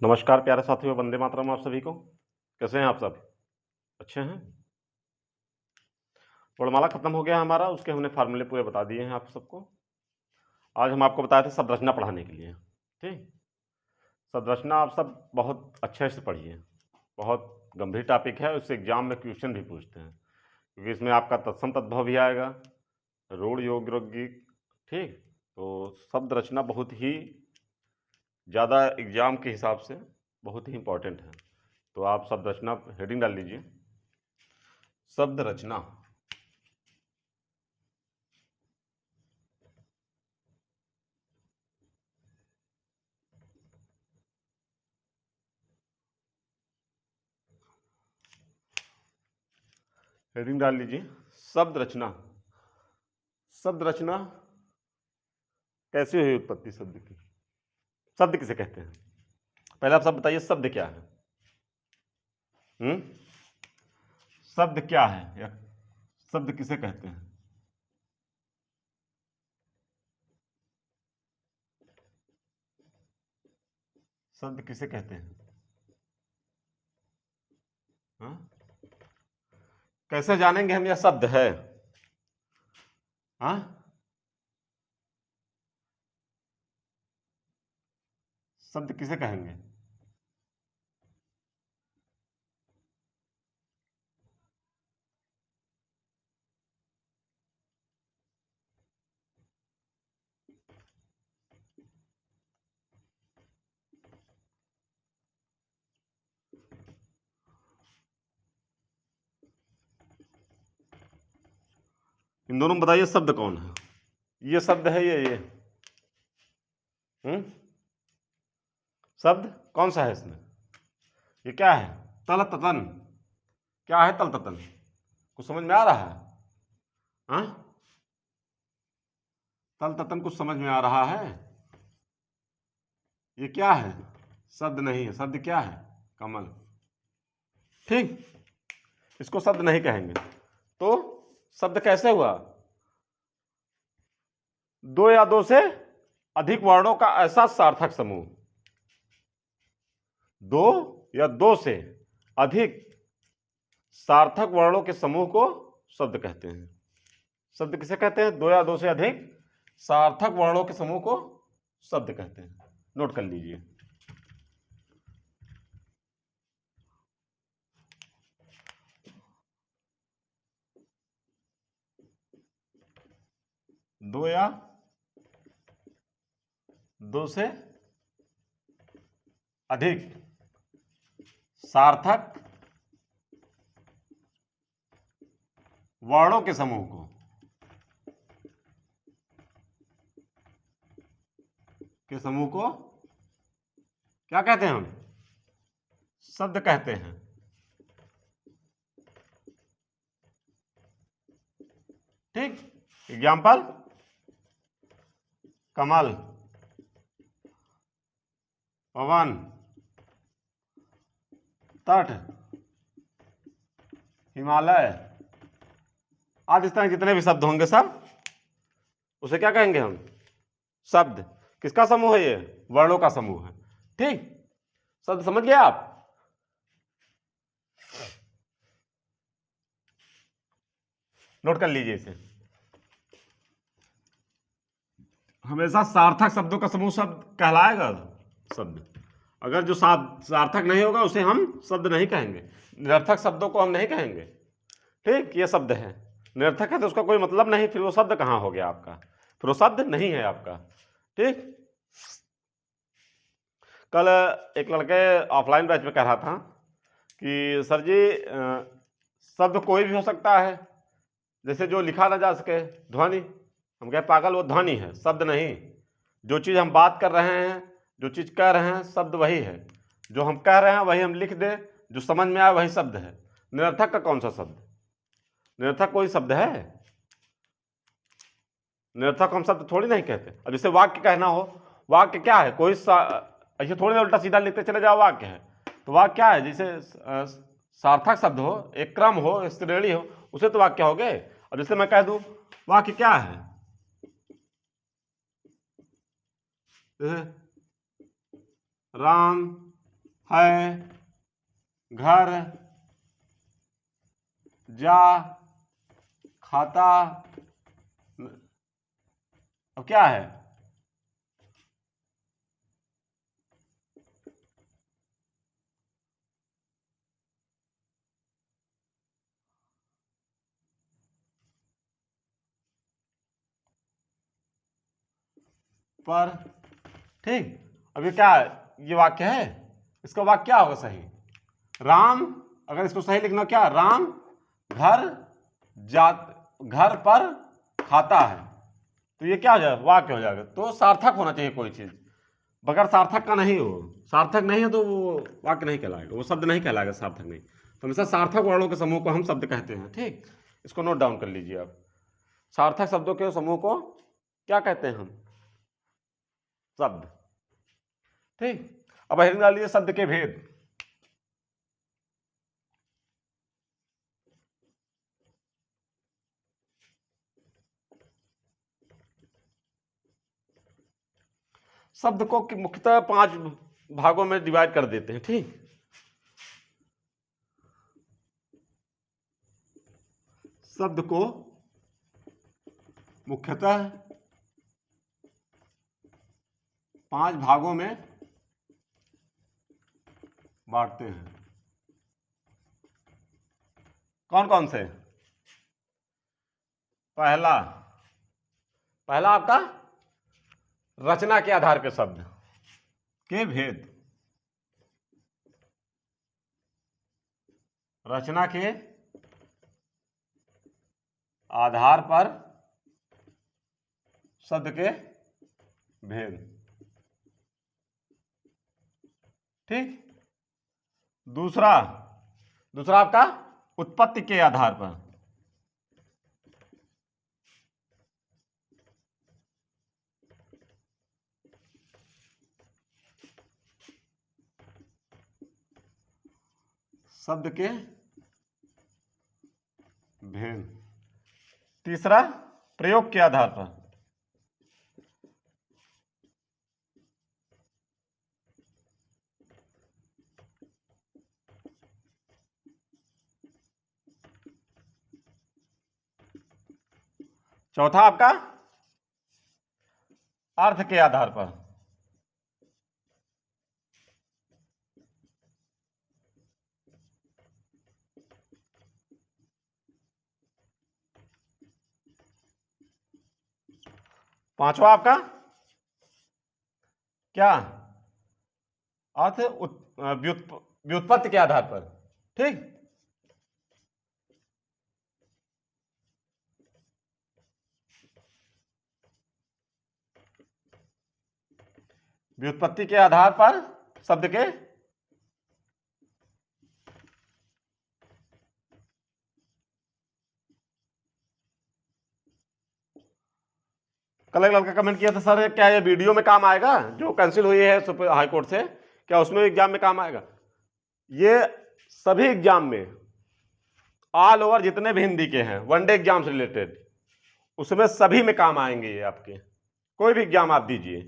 नमस्कार प्यारे साथियों, वंदे मातरम आप सभी को। कैसे हैं आप सब? अच्छे हैं? वर्णमाला खत्म हो गया हमारा, उसके हमने फार्मूले पूरे बता दिए हैं आप सबको। आज हम आपको बताए थे शब्दरचना पढ़ाने के लिए। ठीक, शब्दरचना आप सब बहुत अच्छे से पढ़िए। बहुत गंभीर टॉपिक है, उससे एग्जाम में क्वेश्चन भी पूछते हैं, क्योंकि इसमें आपका तत्सम तद्भव भी आएगा, रूढ़ योग यौगिक। ठीक, तो शब्द रचना बहुत ही ज़्यादा एग्जाम के हिसाब से बहुत ही इंपॉर्टेंट है। तो आप शब्द रचना हेडिंग डाल लीजिए, शब्द रचना। हेडिंग डाल लीजिए, शब्द रचना। शब्द रचना कैसे हुई उत्पत्ति शब्द की? शब्द किसे कहते हैं? पहले आप सब बताइए, शब्द क्या है? शब्द क्या है या शब्द किसे कहते हैं? शब्द किसे कहते हैं? हाँ? कैसे जानेंगे हम यह शब्द है? हाँ? शब्द किसे कहेंगे? इन दोनों में बताइए शब्द कौन है? ये शब्द है, ये शब्द कौन सा है इसमें? ये क्या है? तल ततन। क्या है तल ततन? कुछ समझ में आ रहा है? हाँ? तल ततन कुछ समझ में आ रहा है? ये क्या है? शब्द नहीं है। शब्द क्या है? कमल। ठीक, इसको शब्द नहीं कहेंगे। तो शब्द कैसे हुआ? दो या दो से अधिक वर्णों का ऐसा सार्थक समूह। दो या दो से अधिक सार्थक वर्णों के समूह को शब्द कहते हैं। शब्द किसे कहते हैं? दो या दो से अधिक सार्थक वर्णों के समूह को शब्द कहते हैं। नोट कर लीजिए। दो या दो से अधिक सार्थक वर्णों के समूह को क्या कहते हैं? हम शब्द कहते हैं। ठीक, एग्जाम्पल कमल, पवन, तट, हिमालय आदि इस तरह जितने भी शब्द होंगे सब उसे क्या कहेंगे हम? शब्द। किसका समूह है? ये वर्णों का समूह है। ठीक, शब्द समझ गए आप? नोट कर लीजिए इसे। हमेशा सार्थक शब्दों का समूह शब्द कहलाएगा। शब्द अगर जो सार्थक नहीं होगा उसे हम शब्द नहीं कहेंगे। निरर्थक शब्दों को हम नहीं कहेंगे। ठीक, ये शब्द है। निरर्थक है तो उसका कोई मतलब नहीं, फिर वो शब्द कहाँ हो गया आपका? फिर वो शब्द नहीं है आपका। ठीक, कल एक लड़के ऑफलाइन बैच में कह रहा था कि सर जी शब्द कोई भी हो सकता है, जैसे जो लिखा ना जा सके, ध्वनि। हम कहे पागल, वो ध्वनि है, शब्द नहीं। जो चीज़ हम बात कर रहे हैं, जो चीज़ कह रहे हैं, शब्द वही है। जो हम कह रहे हैं वही हम लिख दें, जो समझ में आए वही शब्द है। निरर्थक का कौन सा शब्द? निरर्थक कोई शब्द है? निरर्थक हम शब्द थोड़ी नहीं कहते। अब जैसे वाक्य कहना हो, वाक्य क्या है? कोई ऐसे थोड़ी ना उल्टा सीधा लिखते चले जाओ वाक्य है। तो वाक्य क्या है? जैसे सार्थक शब्द हो, एक क्रम हो, एक श्रेणी हो, उसे तो वाक्य हो गए। अब जैसे मैं कह दूं वाक्य क्या है? जैसे राम है, घर, जा, खाता। अब क्या है? पर। ठीक। अब ये क्या है? ये वाक्य है, इसका वाक्य क्या होगा सही? राम, अगर इसको सही लिखना क्या? राम घर घर पर खाता है, तो ये क्या हो जाएगा? वाक्य हो जाएगा। तो सार्थक होना चाहिए कोई चीज, बगैर सार्थक का नहीं हो। सार्थक नहीं है तो वो वाक्य नहीं कहलाएगा, वो शब्द नहीं कहलाएगा, सार्थक नहीं। तो हमेशा सार्थक वर्णों के समूह को हम शब्द कहते हैं। ठीक, इसको नोट डाउन कर लीजिए आप। सार्थक शब्दों के समूह को क्या कहते हैं हम? शब्द। ठीक। अब हेडिंग डाल लीजिए शब्द के भेद। शब्द को मुख्यतः 5 भागों में डिवाइड कर देते हैं। ठीक, शब्द को मुख्यतः 5 भागों में बांटते हैं। कौन कौन से? पहला आपका रचना के आधार पे शब्द के भेद। रचना के आधार पर शब्द के भेद। ठीक। दूसरा आपका उत्पत्ति के आधार पर। शब्द के भेद। तीसरा प्रयोग के आधार पर। चौथा आपका अर्थ के आधार पर। पांचवा आपका क्या? अर्थ व्युत्पत्ति के आधार पर। ठीक। व्युत्पत्ति के आधार पर शब्द के कल एक लड़का कमेंट किया था, सर क्या ये वीडियो में काम आएगा जो कैंसिल हुई है सुप्रीम हाई कोर्ट से, क्या उसमें एग्जाम में काम आएगा? ये सभी एग्जाम में, ऑल ओवर जितने भी हिंदी के हैं वनडे एग्जाम से रिलेटेड, उसमें सभी में काम आएंगे ये आपके। कोई भी एग्जाम आप दीजिए,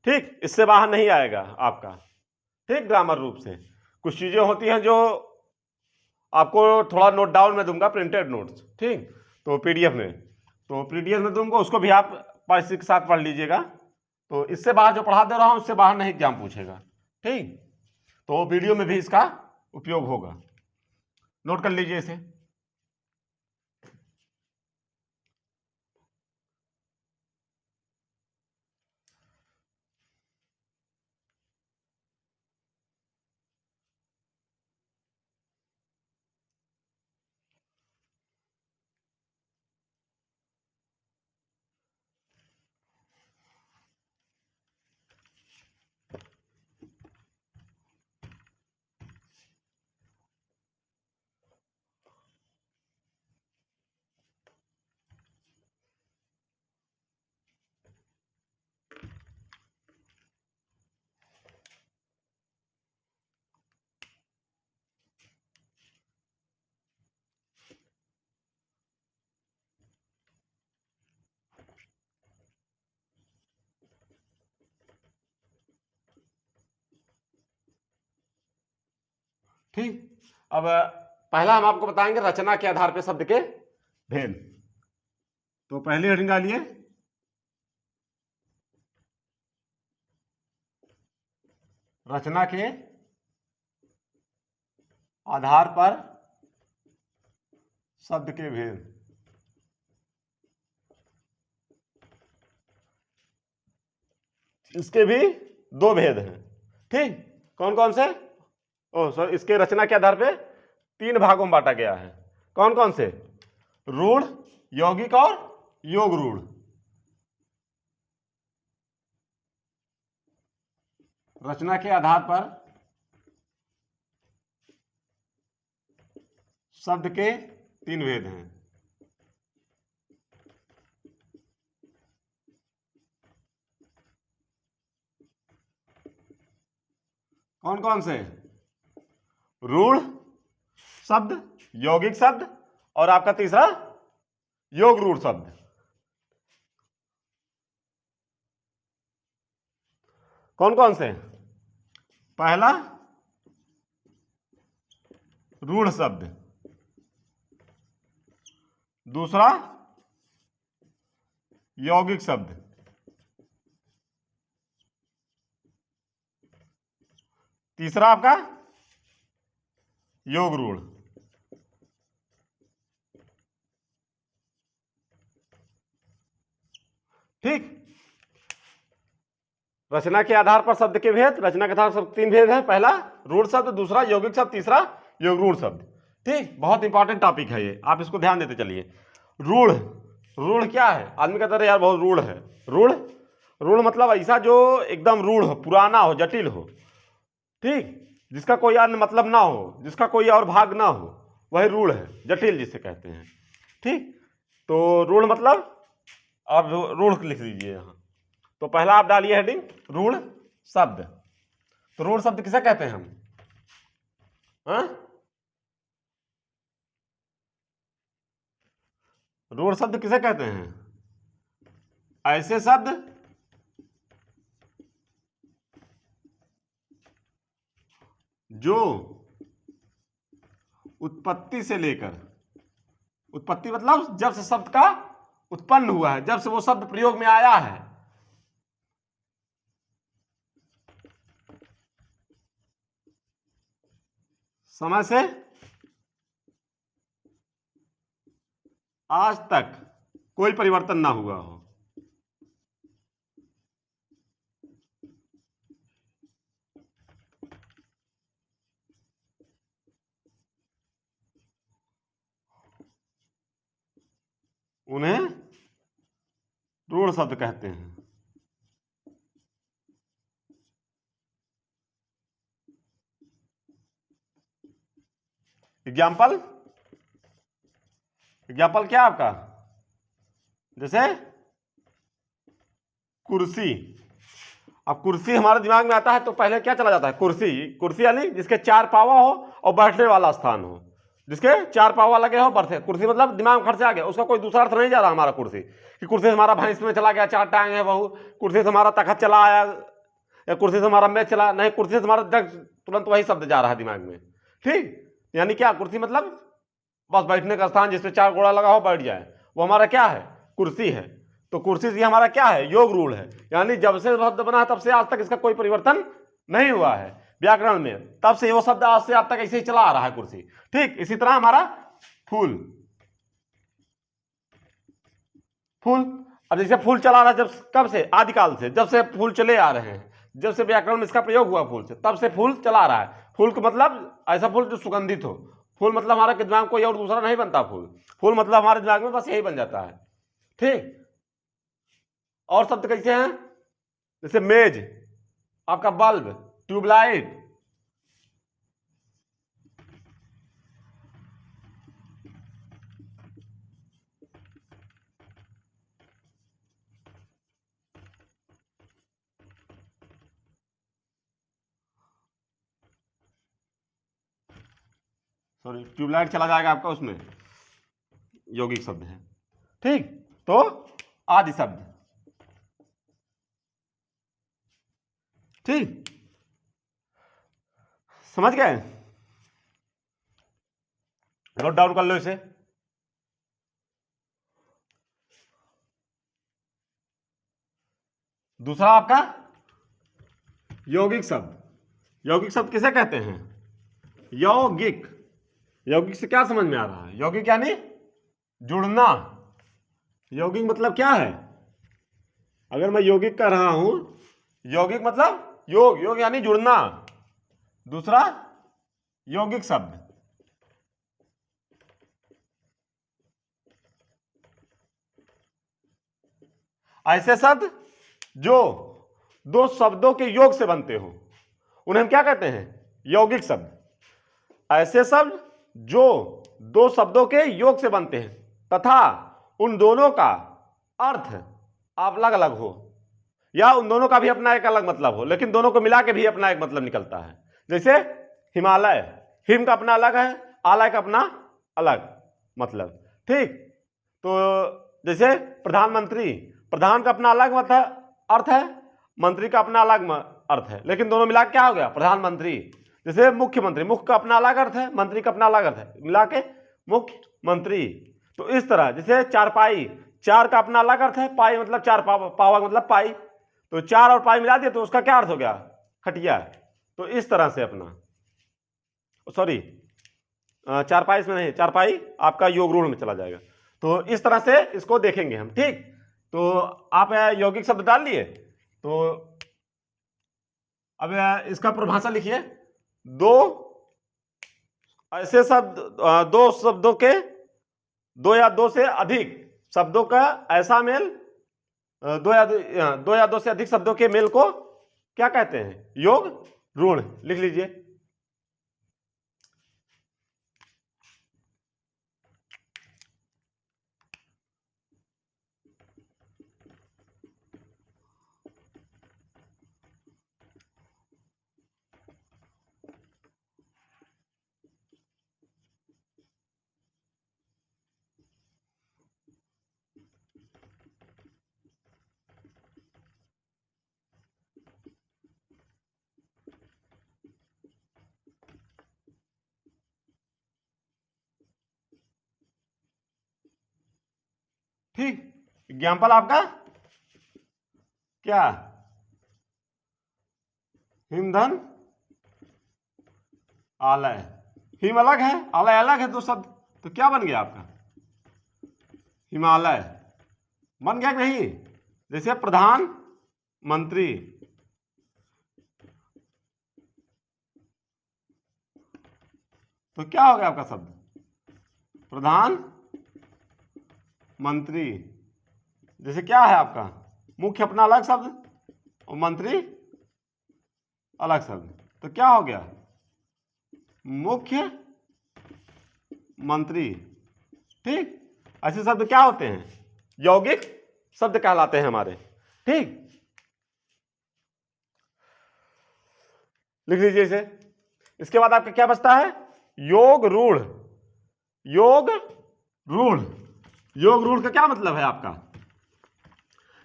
ठीक, इससे बाहर नहीं आएगा आपका। ठीक, ग्रामर रूप से कुछ चीजें होती हैं जो आपको थोड़ा नोट डाउन में दूंगा, प्रिंटेड नोट्स। ठीक, तो पीडीएफ में, दूंगा, उसको भी आप के साथ पढ़ लीजिएगा। तो इससे बाहर जो पढ़ा दे रहा हूं उससे बाहर नहीं एग्जाम पूछेगा। ठीक, तो वीडियो में भी इसका उपयोग होगा, नोट कर लीजिए इसे। ठीक। अब पहला हम आपको बताएंगे रचना के आधार पर शब्द के भेद। तो पहली हेडिंग डालिए, रचना के आधार पर शब्द के भेद। इसके भी दो भेद हैं, ठीक। कौन कौन से? सॉरी, इसके रचना के आधार पे 3 भागों में बांटा गया है। कौन कौन से? रूढ़, यौगिक और योग रूढ़। रचना के आधार पर शब्द के 3 भेद हैं। कौन कौन से? रूढ़ शब्द, यौगिक शब्द और आपका तीसरा योग रूढ़ शब्द। कौन कौन से? पहला रूढ़ शब्द, दूसरा यौगिक शब्द, तीसरा आपका योग रूढ़। ठीक। रचना के आधार पर शब्द के भेद, रचना के आधार पर 3 भेद है। पहला रूढ़ शब्द, दूसरा यौगिक शब्द, तीसरा योग रूढ़ शब्द। ठीक, बहुत इंपॉर्टेंट टॉपिक है ये, आप इसको ध्यान देते चलिए। रूढ़, रूढ़ क्या है? आदमी कहता है यार बहुत रूढ़ है। रूढ़, रूढ़ मतलब ऐसा जो एकदम रूढ़ हो, पुराना हो, जटिल हो, ठीक, जिसका कोई अन्य मतलब ना हो, जिसका कोई और भाग ना हो, वही रूढ़ है। जटिल जिसे कहते हैं, ठीक। तो रूढ़ मतलब आप रूढ़ लिख लीजिए यहां। तो पहला आप डालिए हेडिंग रूढ़ शब्द। तो रूढ़ शब्द किसे कहते हैं हम? रूढ़ शब्द किसे कहते हैं? ऐसे शब्द जो उत्पत्ति से लेकर, उत्पत्ति मतलब जब से शब्द का उत्पन्न हुआ है, जब से वो शब्द प्रयोग में आया है, समय से आज तक कोई परिवर्तन ना हुआ हो, उन्हें रूढ़ शब्द कहते हैं। एग्जाम्पल, एग्जाम्पल क्या आपका? जैसे कुर्सी। अब कुर्सी हमारे दिमाग में आता है तो पहले क्या चला जाता है? कुर्सी। कुर्सी यानी जिसके 4 पावा हो और बैठने वाला स्थान हो, जिसके 4 पावा लगे हो, बैठे। कुर्सी मतलब दिमाग में खर्च आ गया, उसका कोई दूसरा अर्थ नहीं जा रहा हमारा कुर्सी कि कुर्सी से हमारा भैंस में चला गया, 4 टांग है बहू, कुर्सी से हमारा तखत चला आया, या कुर्सी से हमारा मेज चला, नहीं, कुर्सी से हमारा जग, तुरंत वही शब्द जा रहा है दिमाग में, ठीक। यानी क्या? कुर्सी मतलब बस बैठने का स्थान जिसपे 4 घोड़ा लगा हो, बैठ जाए, वो हमारा क्या है? कुर्सी है। तो कुर्सी से हमारा क्या है? योग रूढ़ है। यानी जब से शब्द बना तब से आज तक इसका कोई परिवर्तन नहीं हुआ है व्याकरण में, तब से वो शब्द आज से आज तक ऐसे ही चला आ रहा है, कुर्सी, ठीक। इसी तरह हमारा फूल, फूल। अब जैसे फूल चला रहा है, जब कब से? आदिकाल से, जब से फूल चले आ रहे हैं, जब से व्याकरण में इसका प्रयोग हुआ फूल से, तब से फूल चला रहा है। फूल का मतलब ऐसा फूल जो सुगंधित हो। फूल मतलब हमारा दिमाग कोई और दूसरा नहीं बनता। फूल, फूल मतलब हमारे दिमाग में बस यही बन जाता है, ठीक। और शब्द कैसे हैं? जैसे मेज, आपका बल्ब, ट्यूबलाइट, सॉरी, ट्यूबलाइट चला जाएगा आपका, उसमें यौगिक शब्द है, ठीक। तो आदि शब्द, ठीक, समझ गए? नोट डाउन कर लो इसे। दूसरा आपका यौगिक शब्द। यौगिक शब्द किसे कहते हैं? यौगिक। यौगिक से क्या समझ में आ रहा है? यौगिक यानी जुड़ना। यौगिक मतलब क्या है? अगर मैं यौगिक कह रहा हूं, यौगिक मतलब योग, योग यानी जुड़ना। दूसरा यौगिक शब्द, ऐसे शब्द जो दो शब्दों के योग से बनते हो उन्हें हम क्या कहते हैं? यौगिक शब्द। ऐसे शब्द जो दो शब्दों के योग से बनते हैं तथा उन दोनों का अर्थ अलग अलग हो, या उन दोनों का भी अपना एक अलग मतलब हो, लेकिन दोनों को मिला के भी अपना एक मतलब निकलता है। जैसे हिमालय, हिम का अपना अलग है, आलय का अपना अलग मतलब। ठीक, तो जैसे प्रधानमंत्री, प्रधान का अपना अलग मतलब अर्थ है, मंत्री का अपना अलग अर्थ है, लेकिन दोनों मिला के क्या हो गया? प्रधानमंत्री। जैसे मुख्यमंत्री, मुख्य का अपना अलग अर्थ है, मंत्री का अपना अलग अर्थ है, मिला के मुख्यमंत्री। तो इस तरह जैसे चारपाई, चार का अपना अलग अर्थ है, पाई मतलब चार, पावा मतलब पाई, तो चार और पाई मिला दिया तो उसका क्या अर्थ हो गया? खटिया। तो इस तरह से अपना, सॉरी चारपाई इसमें नहीं, चारपाई आपका योग रूढ़ में चला जाएगा। तो इस तरह से इसको देखेंगे हम। ठीक, तो आप यौगिक शब्द डाल लिए, तो अब इसका परिभाषा लिखिए। दो ऐसे शब्द, दो शब्दों के, दो या दो से अधिक शब्दों का ऐसा मेल, दो या दो से अधिक शब्दों के मेल को क्या कहते हैं? योग रूढ़। लिख लीजिए। ठीक, एग्जाम्पल आपका क्या? हिमधन, आलय। हिम अलग है, आलय अलग है, दो शब्द, तो क्या बन गया आपका? हिमालय। बन गया कि नहीं? जैसे प्रधान मंत्री, तो क्या हो गया आपका शब्द? प्रधान मंत्री। जैसे क्या है आपका? मुख्य अपना अलग शब्द और मंत्री अलग शब्द, तो क्या हो गया? मुख्य मंत्री। ठीक, ऐसे शब्द क्या होते हैं? यौगिक शब्द कहलाते हैं हमारे। ठीक, लिख लीजिए इसे। इसके बाद आपका क्या बचता है? योग रूढ़। योग रूढ़, योग रूढ़ का क्या मतलब है आपका?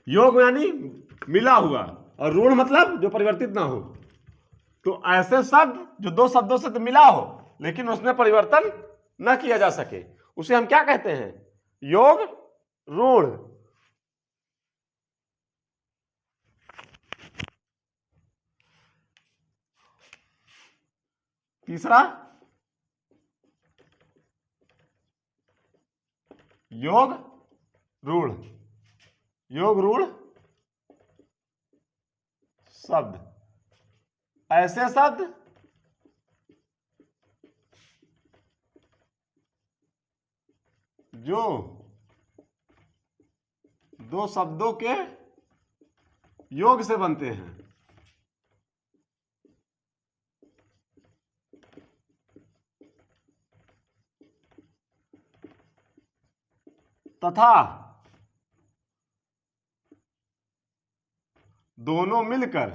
योग यानी मिला हुआ, और रूढ़ मतलब जो परिवर्तित ना हो। तो ऐसे शब्द जो दो शब्दों से तो मिला हो लेकिन उसमें परिवर्तन न किया जा सके, उसे हम क्या कहते हैं? योग रूढ़। तीसरा योग रूढ़। योग रूढ़ शब्द, ऐसे शब्द जो दो शब्दों के योग से बनते हैं तथा दोनों मिलकर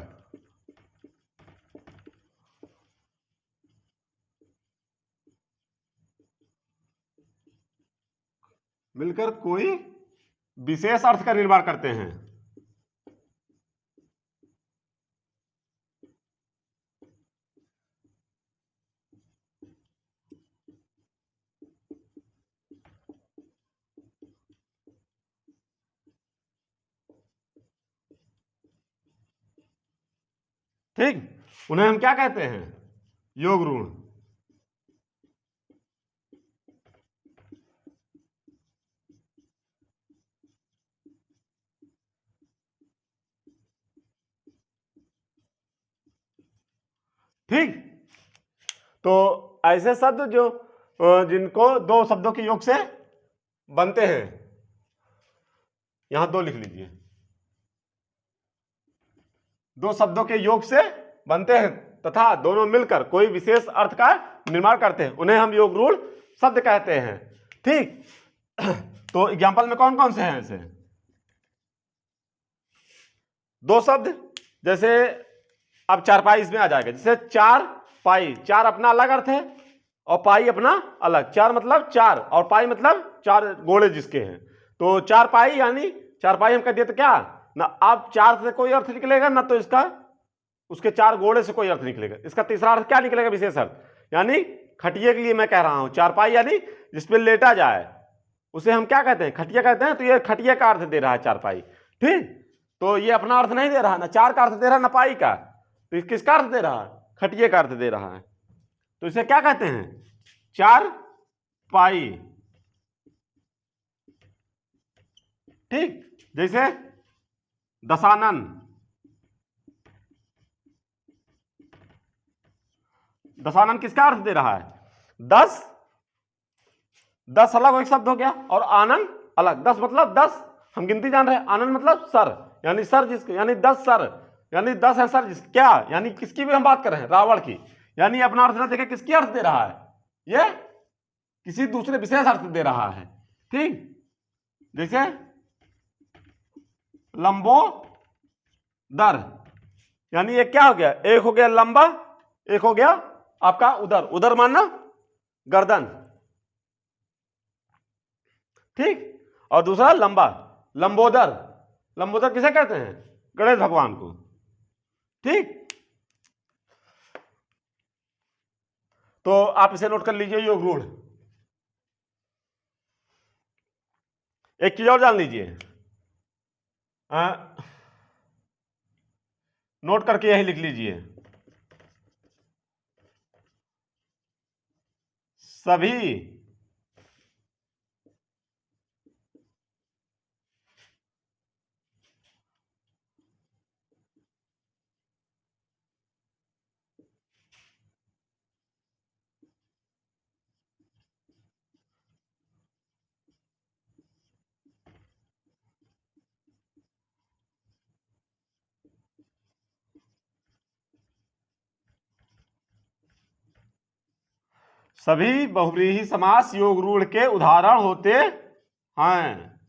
कोई विशेष अर्थ का निर्माण करते हैं। ठीक, उन्हें हम क्या कहते हैं? योग ऋण। ठीक, तो ऐसे शब्द जो जिनको दो शब्दों के योग से बनते हैं, यहां दो लिख लीजिए, दो शब्दों के योग से बनते हैं तथा दोनों मिलकर कोई विशेष अर्थ का निर्माण करते हैं, उन्हें हम योग ऋण शब्द कहते हैं। ठीक, तो एग्जाम्पल में कौन कौन से हैं ऐसे? दो शब्द, जैसे अब चारपाई इसमें आ जाएगा, जैसे चार पाई, चार अपना अलग अर्थ है और पाई अपना अलग। चार मतलब चार और पाई मतलब चार गोले जिसके हैं, तो चार पाई यानी चार पाई हम कह दिए तो क्या ना, अब चार से कोई अर्थ निकलेगा ना, तो इसका उसके चार गोले से कोई अर्थ निकलेगा। इसका तीसरा अर्थ क्या निकलेगा? विशेष अर्थ, यानी खटिए के लिए मैं कह रहा हूं चारपाई यानी जिसपे लेटा जाए, उसे हम क्या कहते हैं? खटिया कहते हैं। तो ये खटिया का अर्थ दे रहा है चारपाई। ठीक, तो ये अपना अर्थ नहीं दे रहा, ना चार का अर्थ दे रहा है ना पाई का, तो किसका अर्थ दे रहा है? खटिए का अर्थ दे रहा है। तो इसे क्या कहते हैं? चार पाई। ठीक, जैसे दशानन, दशानन किसका अर्थ दे रहा है? दस, दस अलग एक शब्द हो गया और आनंद अलग। दस मतलब दस, हम गिनती जान रहे हैं। आनंद मतलब सर, यानी सर जिसके, यानी 10 सर, यानी 10 है सर जिस क्या, यानी किसकी भी हम बात कर रहे हैं? रावण की। यानी अपना अर्थ ना देखे किसकी अर्थ दे रहा है? ये किसी दूसरे विशेष अर्थ दे रहा है। ठीक, जैसे लंबोदर, यानी ये क्या हो गया? एक हो गया लंबा, एक हो गया आपका उदर। उदर मानना गर्दन। ठीक, और दूसरा लंबा, लंबोदर। लंबोदर किसे कहते हैं? गणेश भगवान को। ठीक, तो आप इसे नोट कर लीजिए, योग ऋण। एक चीज और जान लीजिए, नोट करके यही लिख लीजिए, सभी सभी बहुव्रीहि समास योग ऋण के उदाहरण होते हैं।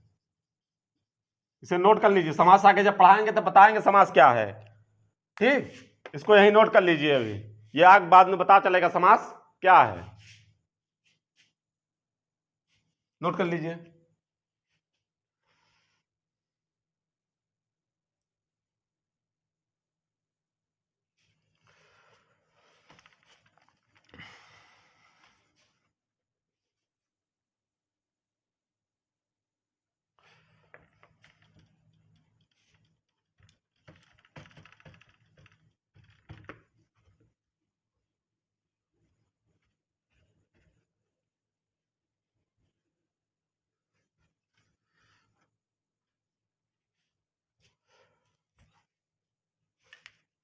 इसे नोट कर लीजिए, समास आगे जब पढ़ाएंगे तब बताएंगे समास क्या है। ठीक, इसको यही नोट कर लीजिए, अभी ये आगे बाद में पता चलेगा समास क्या है। नोट कर लीजिए।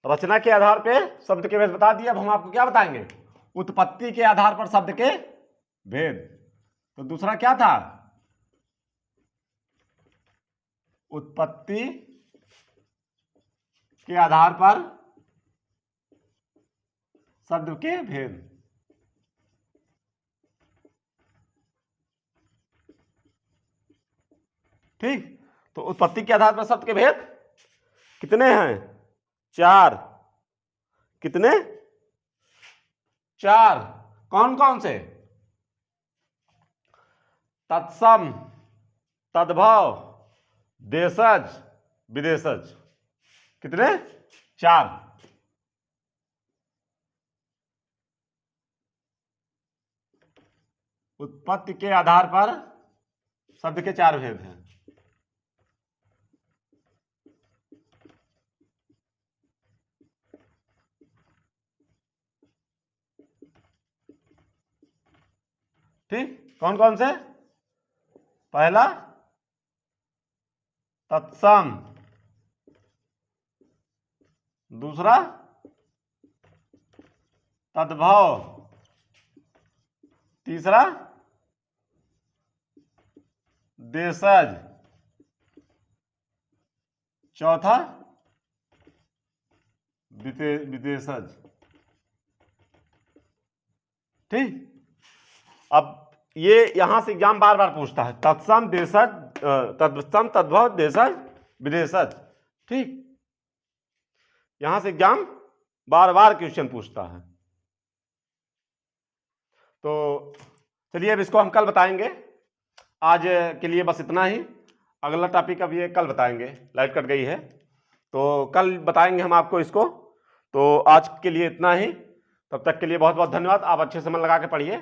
रचना के आधार पे शब्द के भेद बता दिए। अब हम आपको क्या बताएंगे? उत्पत्ति के आधार पर शब्द के भेद। तो दूसरा क्या था? उत्पत्ति के आधार पर शब्द के भेद। ठीक, तो उत्पत्ति के आधार पर शब्द के भेद कितने हैं? चार। कितने? चार। कौन कौन से? तत्सम, तद्भव, देशज, विदेशज। कितने? चार। उत्पत्ति के आधार पर शब्द के चार भेद हैं। ठीक, कौन कौन से? पहला तत्सम, दूसरा तद्भव, तीसरा देशज, चौथा विदेशज। ठीक, अब ये यहां से एग्जाम बार बार पूछता है, तत्सम, देशज, तत्सम, तद्भव, देशज, विदेशज। ठीक, यहां से एग्जाम बार बार क्वेश्चन पूछता है। तो चलिए अब इसको हम कल बताएंगे, आज के लिए बस इतना ही। अगला टॉपिक अब ये कल बताएंगे, लाइट कट गई है तो कल बताएंगे हम आपको इसको। तो आज के लिए इतना ही, तब तक के लिए बहुत बहुत धन्यवाद। आप अच्छे से मन लगा के पढ़िए।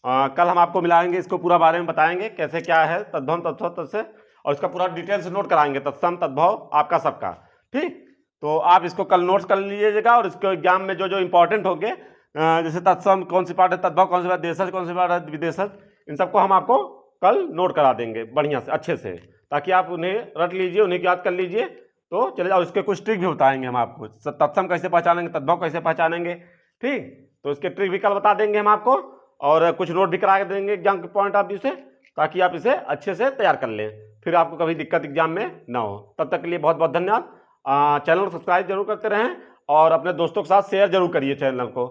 कल हम आपको मिलाएंगे, इसको पूरा बारे में बताएंगे कैसे क्या है तद्भव तत्सम तत्से, और इसका पूरा डिटेल से नोट कराएंगे, तत्सम तद्भव आपका सबका। ठीक, तो आप इसको कल नोट्स कर लीजिएगा, और इसको एग्जाम में जो जो इंपॉर्टेंट होंगे, जैसे तत्सम कौन सी पार्ट है, तद्भव कौन सी पार्ट, देशज कौन सी पार्ट है, विदेशज, इन सबको हम आपको कल नोट करा देंगे बढ़िया से, अच्छे से, ताकि आप उन्हें रट लीजिए, उन्हें याद कर लीजिए। तो चले जाओ, इसके कुछ ट्रिक भी बताएंगे हम आपको, तत्सम कैसे पहचानेंगे, तद्भव कैसे पहचानेंगे। ठीक, तो इसके ट्रिक भी कल बता देंगे हम आपको, और कुछ नोट भी करा देंगे एग्जाम के पॉइंट ऑफ व्यू से, ताकि आप इसे अच्छे से तैयार कर लें, फिर आपको कभी दिक्कत एग्जाम में ना हो। तब तक के लिए बहुत बहुत धन्यवाद। चैनल को सब्सक्राइब जरूर करते रहें, और अपने दोस्तों के साथ शेयर जरूर करिए चैनल को।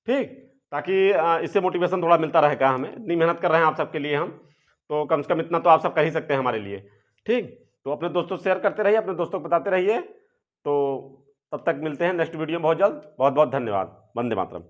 ठीक, ताकि इससे मोटिवेशन थोड़ा मिलता रहेगा हमें, इतनी मेहनत कर रहे हैं आप सबके लिए हम, तो कम से कम इतना तो आप सब कर ही सकते हैं हमारे लिए। ठीक, तो अपने दोस्तों से शेयर करते रहिए, अपने दोस्तों को बताते रहिए। तो तब तक मिलते हैं नेक्स्ट वीडियो में बहुत जल्द। बहुत बहुत धन्यवाद। वंदे मातरम।